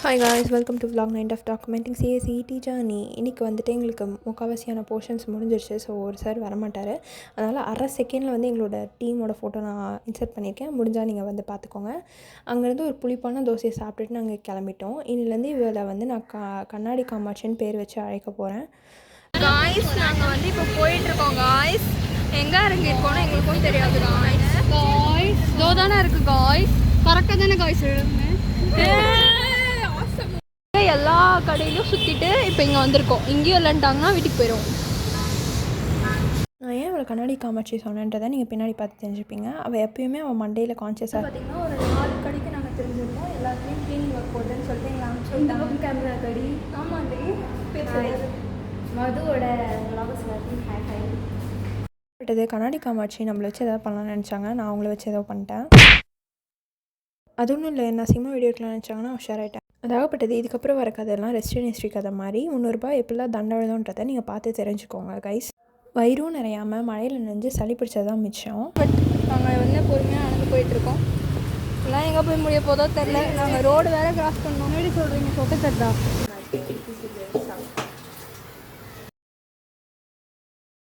Hi guys, welcome to vlog 9 of documenting CSET journey. இன்றைக்கி வந்துட்டு எங்களுக்கு முக்கால்வாசியான போர்ஷன்ஸ் முடிஞ்சிருச்சு. ஸோ ஒரு சார் வரமாட்டார். அதனால் அரை செகண்டில் வந்து எங்களோட டீமோட ஃபோட்டோ நான் இன்சர்ட் பண்ணியிருக்கேன். முடிஞ்சால் நீங்கள் வந்து பார்த்துக்கோங்க. அங்கேருந்து ஒரு புளிப்பான தோசையை சாப்பிட்டுட்டு நாங்கள் கிளம்பிட்டோம். இன்னிலேருந்து இவளை வந்து நான் கண்ணாடி காமாட்சின்னு பேர் வச்சு அழைக்க போகிறேன். காய்ஸ், நாங்கள் வந்து இப்போ போயிட்டுருக்கோம். காய்ஸ் எங்கே இறங்கிருக்கோன்னு எங்களுக்கும் தெரியாது. காய்ஸ் இதோ தானே இருக்குது. காய்ஸ் கரெக்டாக தானே காய்ஸ் எல்லா கடையிலும் சுற்றிட்டு இப்போ இங்கே வந்திருக்கோம். இங்கேயும் இல்லைன்ட்டாங்கன்னா வீட்டுக்கு போயிடுவோம். நான் ஏன் அவளை கண்ணாடி காமாட்சி சொன்னேன்றதை நீங்கள் பின்னாடி பார்த்து தெரிஞ்சுப்பீங்க. அவள் எப்பயுமே அவள் மண்டையில் கான்சியஸாக பார்த்திங்கன்னா ஒரு 4 கடைக்கு நாங்கள் தெரிஞ்சிருக்கோம். எல்லாத்துலேயும் க்ளீனிங் ஒர்க் போகுதுன்னு சொல்லிட்டு எங்களை அனுப்பிச்சு கேமரா கடி. ஆமாம், மதுவோட வ்ளாகர்ஸ் எல்லாத்தையும் விட்டது. கண்ணாடி காமாட்சி நம்மளை வச்சு எதாவது பண்ணலாம்னு நினச்சாங்க. நான் அவங்கள வச்சு ஏதோ பண்ணிட்டேன். அது ஒன்றும் இல்லை, நான் சினிமா வீடியோக்கெலாம் நினச்சாங்கன்னா ஷேர் ஆகிட்டேன். அதாகப்பட்டது. இதுக்கப்புறம் வர கதையெல்லாம் ரெஸ்டன் ஹிஸ்ட்ரி கதை மாதிரி 300 ரூபாய் எப்படிலாம் தண்டவிழன்றதை நீங்கள் பார்த்து தெரிஞ்சுக்கோங்க கைஸ். வயிறும் நிறையாமல் மழையில் நனைஞ்சு சளி பிடிச்சதான் மிச்சம். பட் நாங்கள் வந்து பொறுமையாக நடந்து போயிட்டுருக்கோம். எல்லாம் எங்கே போய் முடிய போதோ தெரில. நாங்கள் ரோடு வேறு கிராஸ் பண்ணோம். முன்னாடி சொல்கிறீங்க சொத்தை தட்டா